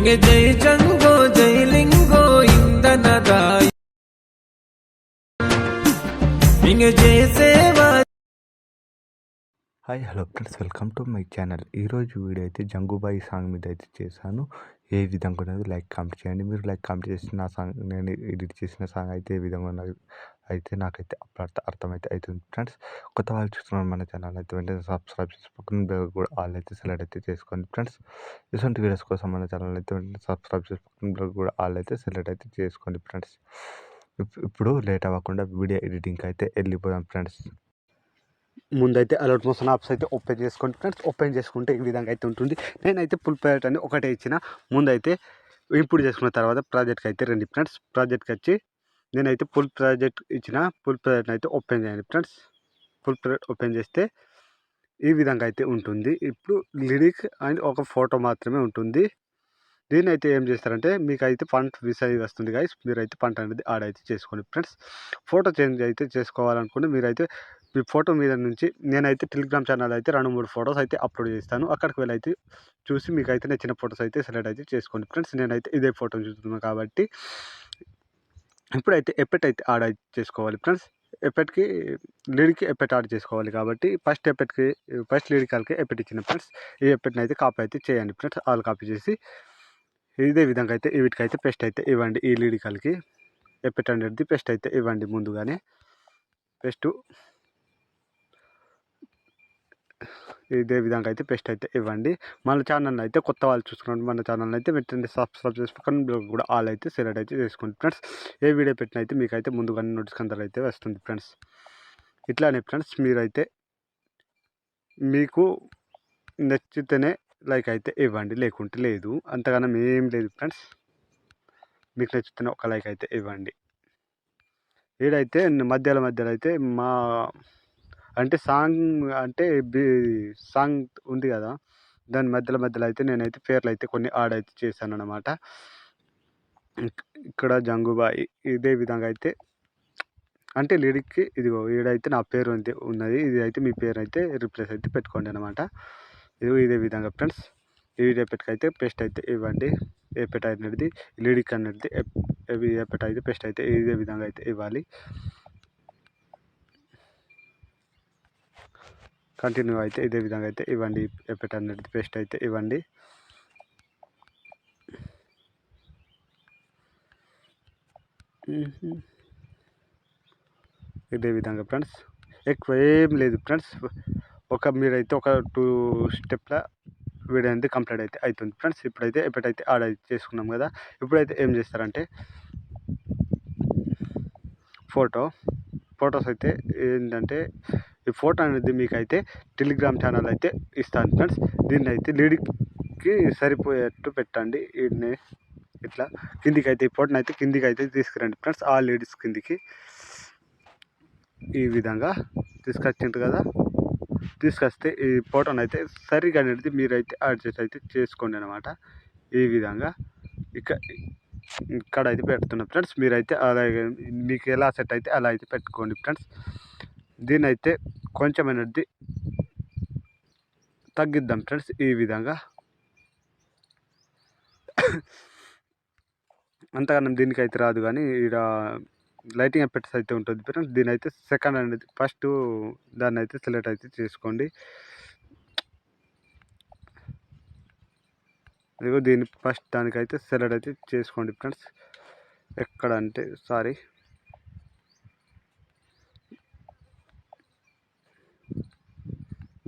ఇంగ జై జంగో జై లింగో ఇందనద ఇంగ జై సేవ. Hi hello friends, welcome to my channel. ఈరోజు వీడియో అయితే జంగుబాయి సాంగ్ మీద అయితే చేశాను. ఏ విధంగా ఉన్నది లైక్ కామెంట్ చేయండి. మీరు లైక్ కామెంట్ చేసిన సాంగ్, నేను ఎడిట్ చేసిన సాంగ్ అయితే ఏ విధంగా ఉన్నది అయితే నాకైతే అర్థమైతే అవుతుంది ఫ్రెండ్స్. కొత్త వాళ్ళు చూస్తున్నారు మన ఛానల్ అయితే వెంటనే సబ్స్క్రైబ్ చేసి పక్కన బెల్ కూడా ఆల్ అయితే సెలెక్ట్ అయితే చేసుకోండి ఫ్రెండ్స్. ఇటువంటి వీడియోస్ కోసం మన ఛానల్ అయితే వెంటనే సబ్స్క్రైబ్ చేసి పక్కన బెల్ కూడా ఆల్ అయితే సెలెక్ట్ అయితే చేసుకోండి ఫ్రెండ్స్. ఇప్పుడు లేట్ అవ్వకుండా వీడియో ఎడిటింగ్కి అయితే వెళ్ళిపోదాం ఫ్రెండ్స్. ముందైతే అలర్ట్ మోషన్ ఆప్స్ అయితే ఓపెన్ చేసుకోండి ఫ్రెండ్స్. ఓపెన్ చేసుకుంటే ఈ విధంగా అయితే ఉంటుంది. నేనైతే ఫుల్ ప్రాజెక్ట్ అని ఒకటే ఇచ్చిన. ముందైతే ఇంపోర్ట్ చేసుకున్న తర్వాత ప్రాజెక్ట్కి అయితే రండి ఫ్రెండ్స్. ప్రాజెక్ట్కి వచ్చి నేనైతే ఫుల్ ప్రాజెక్ట్ ఇచ్చిన. ఫుల్ ప్రాజెక్ట్ అయితే ఓపెన్ చేయండి ఫ్రెండ్స్. ఫుల్ ప్రాజెక్ట్ ఓపెన్ చేస్తే ఈ విధంగా అయితే ఉంటుంది. ఇప్పుడు లిరిక్ అండ్ ఒక ఫోటో మాత్రమే ఉంటుంది. దీన్ని అయితే ఏం చేస్తారంటే మీకు అయితే ఫంట్ విసై వస్తుంది గైస్. మీరైతే ఫంట్ అనేది యాడ్ అయితే చేసుకోండి ఫ్రెండ్స్. ఫోటో చేంజ్ అయితే చేసుకోవాలనుకుంటే మీరైతే మీ ఫోటో మీద నుంచి నేనైతే టెలిగ్రామ్ ఛానల్ అయితే 2-3 ఫొటోస్ అయితే అప్లోడ్ చేస్తాను. అక్కడికి వెళ్ళి అయితే చూసి మీకు అయితే నచ్చిన ఫొటోస్ అయితే సెలెక్ట్ అయితే చేసుకోండి ఫ్రెండ్స్. నేనైతే ఇదే ఫోటో చూస్తున్నాను కాబట్టి ఇప్పుడైతే ఎఫెక్ట్ అయితే యాడ్ అయితే చేసుకోవాలి ఫ్రెండ్స్. ఎఫెక్ట్కి లిరిక్కి ఎఫెక్ట్ యాడ్ చేసుకోవాలి కాబట్టి ఫస్ట్ లిరికల్కి ఎఫెక్ట్ ఇచ్చిన ఫ్రెండ్స్. ఈ ఎఫెక్ట్ని అయితే కాపీ అయితే చేయండి ఫ్రెండ్స్. ఆల్ కాపీ చేసి ఇదే విధంగా అయితే వీటికి అయితే పేస్ట్ అయితే ఇవ్వండి. ఈ లిరికల్కి ఎఫెక్ట్ అనేది పేస్ట్ అయితే ఇవ్వండి. ముందుగానే పేస్ట్ ఇదే విధంగా అయితే పేస్ట్ అయితే ఇవ్వండి. మన ఛానల్ అయితే కొత్త వాళ్ళు చూసుకున్నాడు మన ఛానల్ అయితే వెంటనే సబ్స్క్రైబ్ చేసుకుని కూడా ఆల్ అయితే సెలెక్ట్ అయితే చేసుకోండి ఫ్రెండ్స్. ఏ వీడియో పెట్టిన అయితే మీకు అయితే ముందుగానే నోటిఫికేషన్ అయితే వస్తుంది ఫ్రెండ్స్. ఇట్లానే ఫ్రెండ్స్ మీరైతే మీకు నచ్చితేనే లైక్ అయితే ఇవ్వండి, లేకుంటే లేదు. అంతగానం ఏం లేదు ఫ్రెండ్స్. మీకు నచ్చితేనే ఒక లైక్ అయితే ఇవ్వండి. ఈడైతే మధ్యలో అయితే మా అంటే సాంగ్ ఉంది కదా, దాని మధ్యలో అయితే నేనైతే పేర్లు అయితే కొన్ని యాడ్ అయితే చేశాను అన్నమాట. ఇక్కడ జంగుబాయి ఇదే విధంగా అయితే అంటే లిరిక్కి ఇదిగో ఈడైతే నా పేరు ఉన్నది. ఇది అయితే మీ పేరు అయితే రిప్లేస్ అయితే పెట్టుకోండి అనమాట. ఇదే విధంగా ఫ్రెండ్స్. ఈ ఎఫెక్ట్కి అయితే పేస్ట్ అయితే ఇవ్వండి. ఎఫెక్ట్ అనేది లిరిక్ అనేది ఎఫెక్ట్ అయితే పేస్ట్ అయితే ఇదే విధంగా అయితే ఇవ్వాలి. కంటిన్యూ అయితే ఇదే విధంగా అయితే ఇవ్వండి. ఎఫెక్ట్ అనేది పేస్ట్ అయితే ఇవ్వండి. ఇదే విధంగా ఫ్రెండ్స్. ఎక్కువ ఏం లేదు ఫ్రెండ్స్. మీరైతే ఒక 2 స్టెప్ల వీడియో అనేది కంప్లీట్ అయితే అవుతుంది ఫ్రెండ్స్. ఇప్పుడైతే ఎప్పుడైతే యాడ్ అయితే చేసుకున్నాం కదా, ఇప్పుడైతే ఏం చేస్తారంటే ఫొటోస్ అయితే ఏంటంటే ఈ ఫోటో అనేది మీకు అయితే టెలిగ్రామ్ ఛానల్ అయితే ఇస్తాను ఫ్రెండ్స్. దీన్ని అయితే లిరిక్కి సరిపోయేట్టు పెట్టండి. వీటిని ఇట్లా కిందికి అయితే ఈ ఫోటోని అయితే కిందికి అయితే తీసుకురండి ఫ్రెండ్స్. ఆ లేడీస్ కిందికి ఈ విధంగా తీసుకొచ్చిండ్రు కదా, తీసుకొస్తే ఈ ఫోటోని అయితే సరిగా అనేది మీరైతే అడ్జస్ట్ అయితే చేసుకోండి అనమాట. ఈ విధంగా ఇక్కడ అయితే పెడుతున్నాం ఫ్రెండ్స్. మీరైతే అలాగే మీకు ఎలా సెట్ అయితే అలా అయితే పెట్టుకోండి ఫ్రెండ్స్. దీన్ని అయితే కొంచెం అనేది తగ్గిద్దాం ఫ్రెండ్స్. ఈ విధంగా అంతగానం దీనికైతే రాదు, కానీ ఇక్కడ లైటింగ్ ఎఫెక్ట్స్ అయితే ఉంటుంది ఫ్రెండ్స్. దీని అయితే సెకండ్ అనేది ఫస్ట్ దాన్ని అయితే సెలెక్ట్ అయితే చేసుకోండి. ఇదిగో దీన్ని ఫస్ట్ దానికైతే సెలెక్ట్ అయితే చేసుకోండి ఫ్రెండ్స్. ఎక్కడ అంటే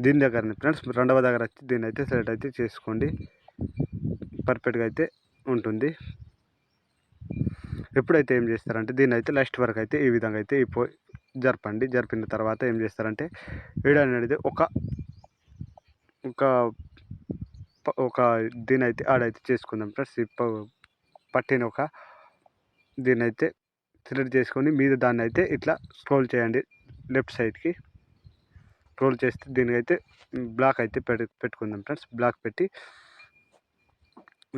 దీని దగ్గరనే ఫ్రెండ్స్, రెండవ దగ్గర వచ్చి దీన్ని అయితే సెలెక్ట్ అయితే చేసుకోండి. పర్ఫెక్ట్గా అయితే ఉంటుంది. ఎప్పుడైతే ఏం చేస్తారంటే దీన్ని అయితే లాస్ట్ వరకు అయితే ఈ విధంగా అయితే జరపండి. జరిపిన తర్వాత ఏం చేస్తారంటే వీడియో అనేది ఒక దీని అయితే యాడ్ అయితే చేసుకుందాం ఫ్రెండ్స్. పట్టిన దీన్ని అయితే సెలెక్ట్ చేసుకొని మీద దాన్ని అయితే ఇట్లా స్క్రోల్ చేయండి లెఫ్ట్ సైడ్కి. స్క్రోల్ చేస్తే దీనికైతే బ్లాక్ అయితే పెట్టుకుందాం ఫ్రెండ్స్. బ్లాక్ పెట్టి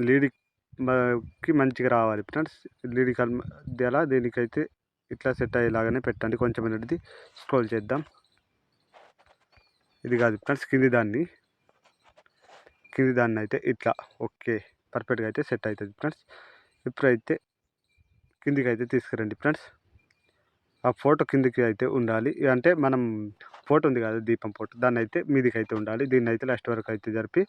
లిరిక్కి మంచిగా రావాలి ఫ్రెండ్స్. లిరికల్ మధ్యలో దీనికైతే ఇట్లా సెట్ అయ్యేలాగానే పెట్టండి. కొంచెం అనేది స్క్రోల్ చేద్దాం. ఇది కాదు ఫ్రెండ్స్, కింది దాన్ని అయితే ఇట్లా ఓకే పర్ఫెక్ట్గా అయితే సెట్ అవుతుంది ఫ్రెండ్స్. ఇప్పుడైతే కిందికి అయితే తీసుకురండి ఫ్రెండ్స్. ఆ ఫోటో కిందికి అయితే ఉండాలి, అంటే మనం ఫోటో ఉంది కదా దీపం ఫోటో, దాన్ని అయితే మీదికి అయితే ఉండాలి. దీన్ని అయితే లాస్ట్ వరకు అయితే జరిపి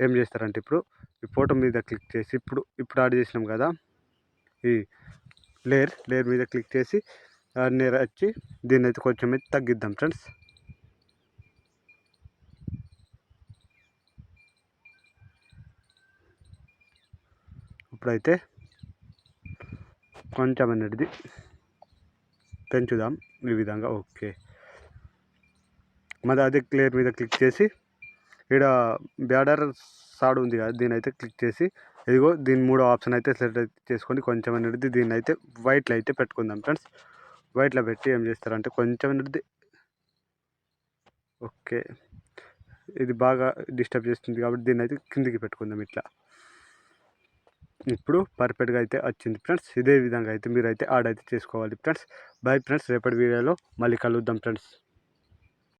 ఏం చేస్తారంటే ఇప్పుడు ఈ ఫోటో మీద క్లిక్ చేసి ఇప్పుడు యాడ్ చేసినాం కదా ఈ లేయర్ మీద క్లిక్ చేసి నేర వచ్చి దీన్ని అయితే కొంచెం అయితే తగ్గిద్దాం ఫ్రెండ్స్. ఇప్పుడైతే కొంచెం అనేది పెంచుదాం ఈ విధంగా. ఓకే, మరి అదే లేయర్ మీద క్లిక్ చేసి ఇక్కడ బ్యాడర్ సాడ్ ఉంది కదా, దీని అయితే క్లిక్ చేసి ఇదిగో దీని 3వ ఆప్షన్ అయితే సెలెక్ట్ అయితే చేసుకోండి. కొంచెం అనేది దీన్ని అయితే వైట్లో అయితే పెట్టుకుందాం ఫ్రెండ్స్. వైట్లో పెట్టి ఏం చేస్తారంటే కొంచెం అనేది ఓకే, ఇది బాగా డిస్టర్బ్ చేస్తుంది కాబట్టి దీన్ని అయితే కిందికి పెట్టుకుందాం ఇట్లా. ఇప్పుడు పర్ఫెక్ట్గా అయితే వచ్చింది ఫ్రెండ్స్. ఇదే విధంగా అయితే మీరు అయితే యాడ్ అయితే చేసుకోవాలి ఫ్రెండ్స్. బై ఫ్రెండ్స్, రేపటి వీడియోలో మళ్ళీ కలుద్దాం ఫ్రెండ్స్.